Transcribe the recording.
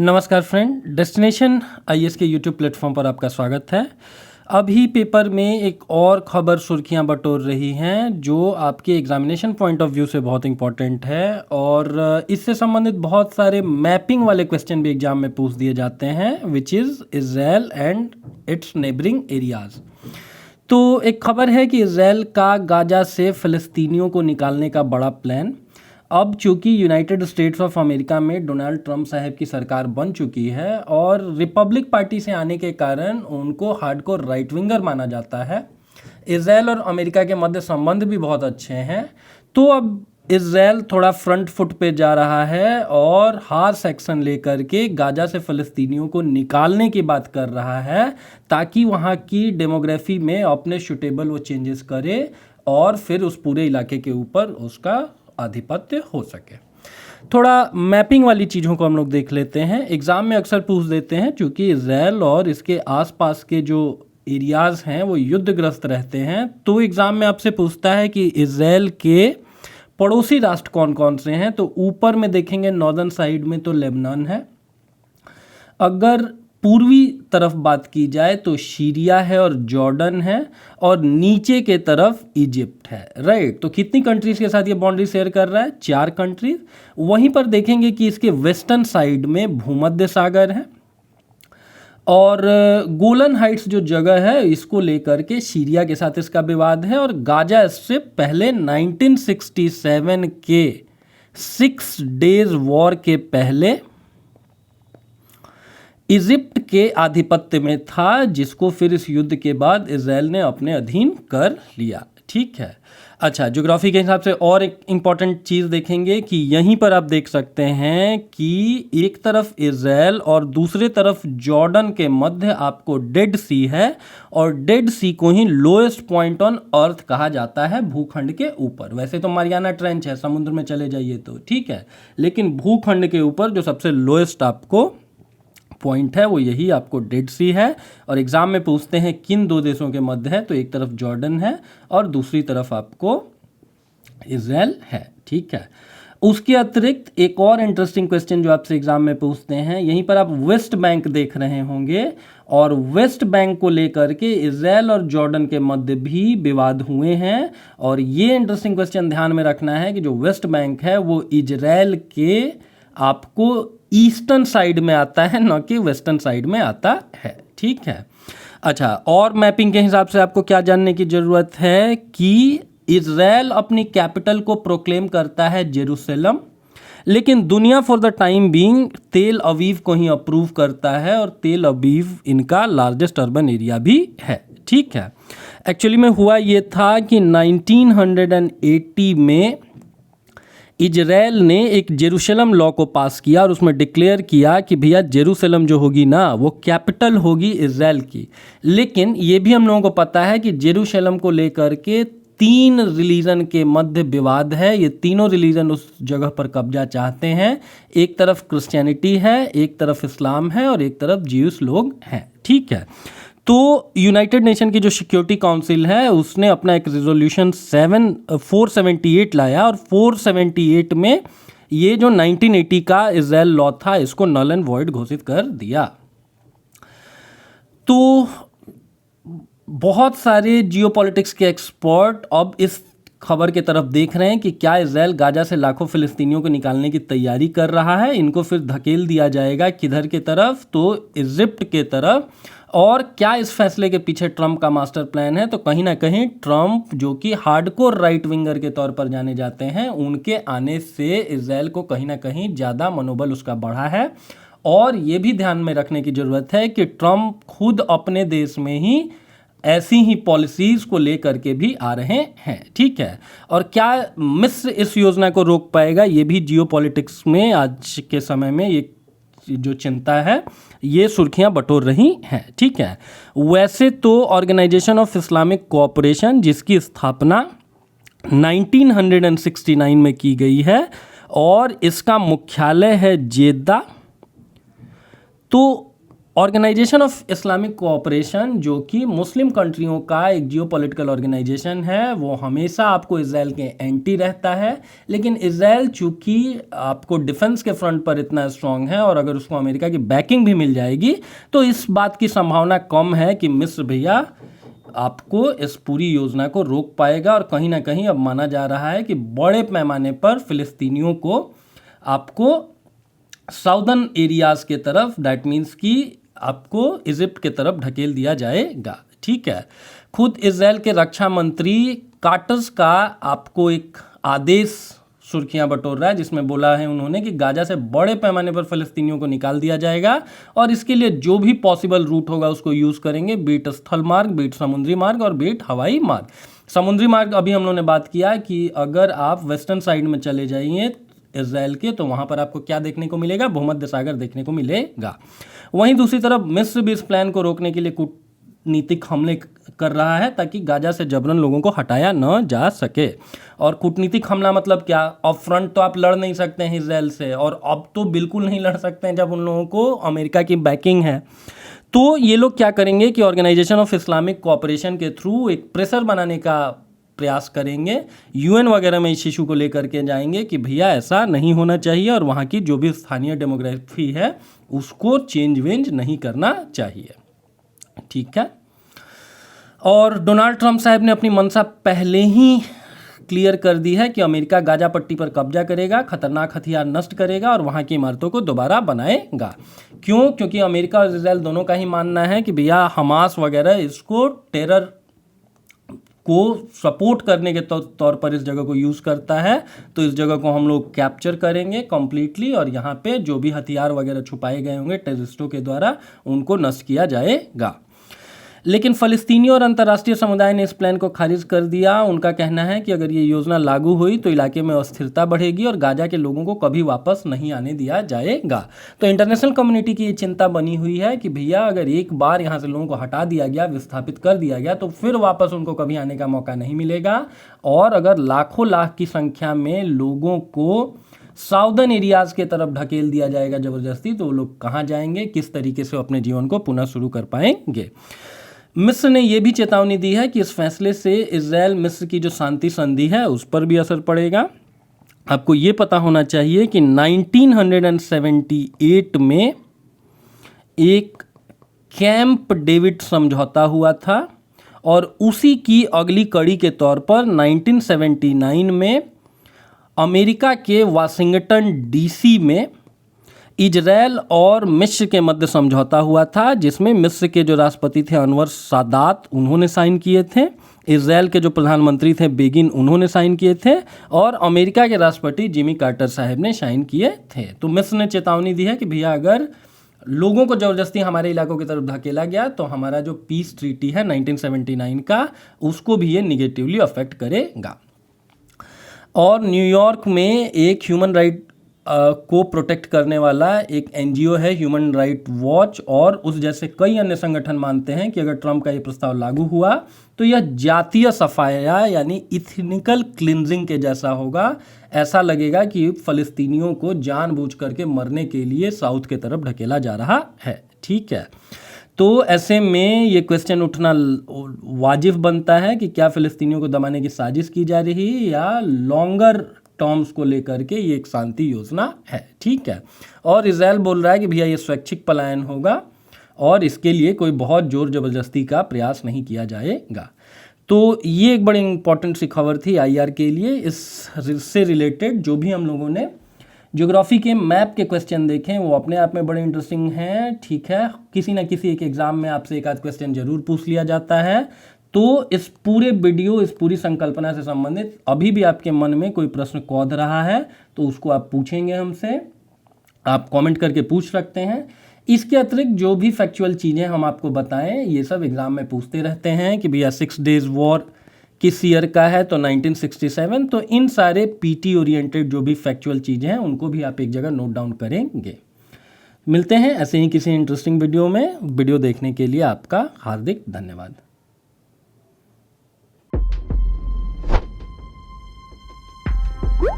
नमस्कार friend, destination IAS के YouTube platform पर आपका स्वागत है। अभी पेपर में एक और खबर सुर्खियां बटोर रही हैं जो आपके एग्जामिनेशन पॉइंट ऑफ व्यू से बहुत इंपॉर्टेंट है और इससे संबंधित बहुत सारे मैपिंग वाले क्वेश्चन भी एग्जाम में पूछ दिए जाते हैं, which is Israel and it's neighbouring areas. तो एक खबर है कि इज़राइल का गाजा से फ़लस्तीनियों को निकालने का बड़ा प्लान। अब चूंकि यूनाइटेड स्टेट्स ऑफ अमेरिका में डोनाल्ड ट्रंप साहब की सरकार बन चुकी है और रिपब्लिक पार्टी से आने के कारण उनको हार्डकोर राइट विंगर माना जाता है। इज़राइल और अमेरिका के मध्य संबंध भी बहुत अच्छे हैं, तो अब इज़राइल थोड़ा फ्रंट फुट पे जा रहा है और हार्श एक्शन लेकर के गाजा से फ़लस्तीनियों को निकालने की बात कर रहा है ताकि वहाँ की डेमोग्राफी में अपने सुटेबल वो चेंजेस करे और फिर उस पूरे इलाके के ऊपर उसका आधिपत्य हो सके। थोड़ा मैपिंग वाली चीज़ों को हम लोग देख लेते हैं। एग्ज़ाम में अक्सर पूछ देते हैं, क्योंकि इज़राइल और इसके आसपास के जो एरियाज़ हैं वो युद्धग्रस्त रहते हैं, तो एग्ज़ाम में आपसे पूछता है कि इज़राइल के पड़ोसी राष्ट्र कौन कौन से हैं। तो ऊपर में देखेंगे नॉर्दर्न साइड में तो लेबनान है, अगर पूर्वी तरफ बात की जाए तो सीरिया है और जॉर्डन है, और नीचे के तरफ इजिप्ट है। राइट, तो कितनी कंट्रीज के साथ ये बाउंड्री शेयर कर रहा है? 4 कंट्रीज। वहीं पर देखेंगे कि इसके वेस्टर्न साइड में भूमध्य सागर है और गोलन हाइट्स जो जगह है इसको लेकर के सीरिया के साथ इसका विवाद है। और गाजा इससे पहले 1967 के 6 डेज वॉर के पहले इजिप्ट के आधिपत्य में था, जिसको फिर इस युद्ध के बाद इज़राइल ने अपने अधीन कर लिया। ठीक है। अच्छा, ज्योग्राफी के हिसाब से और एक इम्पॉर्टेंट चीज़ देखेंगे कि यहीं पर आप देख सकते हैं कि एक तरफ इज़राइल और दूसरे तरफ जॉर्डन के मध्य आपको डेड सी है, और डेड सी को ही लोएस्ट पॉइंट ऑन अर्थ कहा जाता है भूखंड के ऊपर। वैसे तो मारियाना ट्रेंच है, समुद्र में चले जाइए तो ठीक है, लेकिन भूखंड के ऊपर जो सबसे लोएस्ट आपको पॉइंट है वो यही आपको डेड सी है। और एग्जाम में पूछते हैं किन 2 देशों के मध्य है, तो एक तरफ जॉर्डन है और दूसरी तरफ आपको इज़राइल है। ठीक है। उसके अतिरिक्त एक और इंटरेस्टिंग क्वेश्चन जो आपसे एग्जाम में पूछते हैं, यहीं पर आप वेस्ट बैंक देख रहे होंगे, और वेस्ट बैंक को लेकर के इज़राइल और जॉर्डन के मध्य भी विवाद हुए हैं। और ये इंटरेस्टिंग क्वेश्चन ध्यान में रखना है कि जो वेस्ट बैंक है वो इज़राइल के आपको ईस्टर्न साइड में आता है, न कि वेस्टर्न साइड में आता है। ठीक है। अच्छा, और मैपिंग के हिसाब से आपको क्या जानने की ज़रूरत है कि इज़राइल अपनी कैपिटल को प्रोक्लेम करता है जेरूसलम, लेकिन दुनिया फॉर द टाइम बीइंग तेल अवीव को ही अप्रूव करता है, और तेल अवीव इनका लार्जेस्ट अर्बन एरिया भी है। ठीक है। एक्चुअली में हुआ ये था कि 1980 में इजराइल ने एक जेरूशलम लॉ को पास किया और उसमें डिक्लेयर किया कि भैया जेरूशलम जो होगी ना वो कैपिटल होगी इजराइल की। लेकिन ये भी हम लोगों को पता है कि जेरूशलम को लेकर के 3 रिलीजन के मध्य विवाद है। ये तीनों रिलीजन उस जगह पर कब्जा चाहते हैं। एक तरफ क्रिश्चियनिटी है, एक तरफ इस्लाम है और एक तरफ ज्यूस लोग हैं। ठीक है। तो यूनाइटेड नेशन की जो सिक्योरिटी काउंसिल है उसने अपना एक रेजोल्यूशन 478 लाया, और 478 में ये जो 1980 का इजराइल लॉ था इसको नल एंड वॉइड घोषित कर दिया। तो बहुत सारे जियोपॉलिटिक्स के एक्सपर्ट अब इस खबर के तरफ देख रहे हैं कि क्या इजराइल गाजा से लाखों फिलिस्तीनियों को निकालने की तैयारी कर रहा है। इनको फिर धकेल दिया जाएगा किधर के तरफ? तो इजिप्ट के तरफ। और क्या इस फैसले के पीछे ट्रंप का मास्टर प्लान है? तो कहीं ना कहीं ट्रंप, जो कि हार्डकोर राइट विंगर के तौर पर जाने जाते हैं, उनके आने से इजराइल को कहीं ना कहीं ज़्यादा मनोबल उसका बढ़ा है। और ये भी ध्यान में रखने की ज़रूरत है कि ट्रंप खुद अपने देश में ही ऐसी ही पॉलिसीज़ को लेकर के भी आ रहे हैं। ठीक है। और क्या मिस्र इस योजना को रोक पाएगा? ये भी जियोपॉलिटिक्स में आज के समय में ये जो चिंता है ये सुर्खियां बटोर रही हैं। ठीक है। वैसे तो ऑर्गेनाइजेशन ऑफ इस्लामिक कोऑपरेशन, जिसकी स्थापना 1969 में की गई है और इसका मुख्यालय है जेद्दा, तो ऑर्गेनाइजेशन ऑफ इस्लामिक कोऑपरेशन, जो कि मुस्लिम कंट्रियों का एक जियोपॉलिटिकल ऑर्गेनाइजेशन है, वो हमेशा आपको इजराइल के एंटी रहता है। लेकिन इजराइल चूंकि आपको डिफेंस के फ्रंट पर इतना स्ट्रांग है और अगर उसको अमेरिका की बैकिंग भी मिल जाएगी तो इस बात की संभावना कम है कि मिस्र भैया आपको इस पूरी योजना को रोक पाएगा। और कहीं ना कहीं अब माना जा रहा है कि बड़े पैमाने पर फिलिस्तीनियों को आपको साउदर्न एरियाज़ के तरफ, दैट मीन्स कि आपको इजिप्ट के तरफ ढकेल दिया जाएगा। ठीक है, खुद इजराइल के रक्षा मंत्री कार्टर्स का आपको एक आदेश सुर्खियां बटोर रहा है, जिसमें बोला है उन्होंने कि गाजा से बड़े पैमाने पर फ़लस्तीनियों को निकाल दिया जाएगा और इसके लिए जो भी पॉसिबल रूट होगा उसको यूज़ करेंगे, बीट स्थल मार्ग, बीट समुद्री मार्ग और बीट हवाई मार्ग। समुद्री मार्ग अभी हम लोगों ने बात किया कि अगर आप वेस्टर्न साइड में चले जाइए इजराइल के तो वहाँ पर आपको क्या देखने को मिलेगा, भूमध्य सागर देखने को मिलेगा। वहीं दूसरी तरफ मिस्र भी इस प्लान को रोकने के लिए कूटनीतिक हमले कर रहा है ताकि गाजा से जबरन लोगों को हटाया न जा सके। और कूटनीतिक हमला मतलब क्या, अब फ्रंट तो आप लड़ नहीं सकते हैं इजराइल से, और अब तो बिल्कुल नहीं लड़ सकते हैं जब उन लोगों को अमेरिका की बैकिंग है। तो ये लोग क्या करेंगे कि ऑर्गेनाइजेशन ऑफ इस्लामिक कोऑपरेशन के थ्रू एक प्रेशर बनाने का प्रयास करेंगे, यूएन वगैरह में इस इशू को लेकर के जाएंगे कि भैया ऐसा नहीं होना चाहिए और वहाँ की जो भी स्थानीय डेमोग्राफी है उसको चेंज वेंज नहीं करना चाहिए। ठीक है, और डोनाल्ड ट्रंप साहब ने अपनी मंशा पहले ही क्लियर कर दी है कि अमेरिका गाजा पट्टी पर कब्जा करेगा, खतरनाक हथियार नष्ट करेगा और वहाँ की इमारतों को दोबारा बनाएगा। क्यों? क्योंकि अमेरिका और इजराइल दोनों का ही मानना है कि भैया हमास वगैरह इसको टेरर को सपोर्ट करने के तौर पर इस जगह को यूज़ करता है, तो इस जगह को हम लोग कैप्चर करेंगे कम्प्लीटली और यहाँ पे जो भी हथियार वगैरह छुपाए गए होंगे टेररिस्टों के द्वारा उनको नष्ट किया जाएगा। लेकिन फ़लस्तीनी और अंतर्राष्ट्रीय समुदाय ने इस प्लान को खारिज कर दिया। उनका कहना है कि अगर ये योजना लागू हुई तो इलाके में अस्थिरता बढ़ेगी और गाजा के लोगों को कभी वापस नहीं आने दिया जाएगा। तो इंटरनेशनल कम्युनिटी की ये चिंता बनी हुई है कि भैया अगर एक बार यहाँ से लोगों को हटा दिया गया, विस्थापित कर दिया गया, तो फिर वापस उनको कभी आने का मौका नहीं मिलेगा। और अगर लाखों लाख की संख्या में लोगों को साउदर्न एरियाज़ के तरफ ढकेल दिया जाएगा ज़बरदस्ती, तो वो लोग कहाँ जाएंगे, किस तरीके से अपने जीवन को पुनः शुरू कर पाएंगे। मिस्र ने यह भी चेतावनी दी है कि इस फैसले से इजराइल मिस्र की जो शांति संधि है उस पर भी असर पड़ेगा। आपको ये पता होना चाहिए कि 1978 में एक कैंप डेविड समझौता हुआ था और उसी की अगली कड़ी के तौर पर 1979 में अमेरिका के वाशिंगटन डीसी में इजराइल और मिस्र के मध्य समझौता हुआ था, जिसमें मिस्र के जो राष्ट्रपति थे अनवर सादात उन्होंने साइन किए थे, इजराइल के जो प्रधानमंत्री थे बेगिन उन्होंने साइन किए थे और अमेरिका के राष्ट्रपति जिमी कार्टर साहब ने साइन किए थे। तो मिस्र ने चेतावनी दी है कि भैया अगर लोगों को ज़बरदस्ती हमारे इलाकों की तरफ धकेला गया तो हमारा जो पीस ट्रीटी है 1979 का उसको भी ये निगेटिवली अफेक्ट करेगा। और न्यूयॉर्क में एक ह्यूमन राइट को प्रोटेक्ट करने वाला एक एनजीओ है ह्यूमन राइट वॉच, और उस जैसे कई अन्य संगठन मानते हैं कि अगर ट्रंप का ये प्रस्ताव लागू हुआ तो यह जातीय सफाया यानी इथनिकल क्लिनजिंग के जैसा होगा। ऐसा लगेगा कि फ़लस्तीनियों को जानबूझ करके मरने के लिए साउथ के तरफ ढकेला जा रहा है। ठीक है, तो ऐसे में ये क्वेश्चन उठना वाजिब बनता है कि क्या फ़लस्तीनियों को दबाने की साजिश की जा रही है या लॉन्गर टर्म्स को लेकर के ये एक शांति योजना है। ठीक है, और इजराइल बोल रहा है कि भैया ये स्वैच्छिक पलायन होगा और इसके लिए कोई बहुत जोर ज़बरदस्ती का प्रयास नहीं किया जाएगा। तो ये एक बड़ी इंपॉर्टेंट सी खबर थी आईआर के लिए। इससे रिलेटेड जो भी हम लोगों ने ज्योग्राफी के मैप के क्वेश्चन देखें वो अपने आप में बड़े इंटरेस्टिंग हैं। ठीक है, किसी ना किसी एक एग्ज़ाम में आपसे एक आध क्वेश्चन जरूर पूछ लिया जाता है। तो इस पूरे वीडियो, इस पूरी संकल्पना से संबंधित अभी भी आपके मन में कोई प्रश्न कौध रहा है तो उसको आप पूछेंगे हमसे, आप कमेंट करके पूछ सकते हैं। इसके अतिरिक्त जो भी फैक्चुअल चीज़ें हम आपको बताएं ये सब एग्ज़ाम में पूछते रहते हैं कि भैया 6 डेज़ वॉर किस ईयर का है, तो 1967। तो इन सारे पीटी ओरिएंटेड जो भी फैक्चुअल चीज़ें हैं उनको भी आप एक जगह नोट डाउन करेंगे। मिलते हैं ऐसे ही किसी इंटरेस्टिंग वीडियो में। वीडियो देखने के लिए आपका हार्दिक धन्यवाद।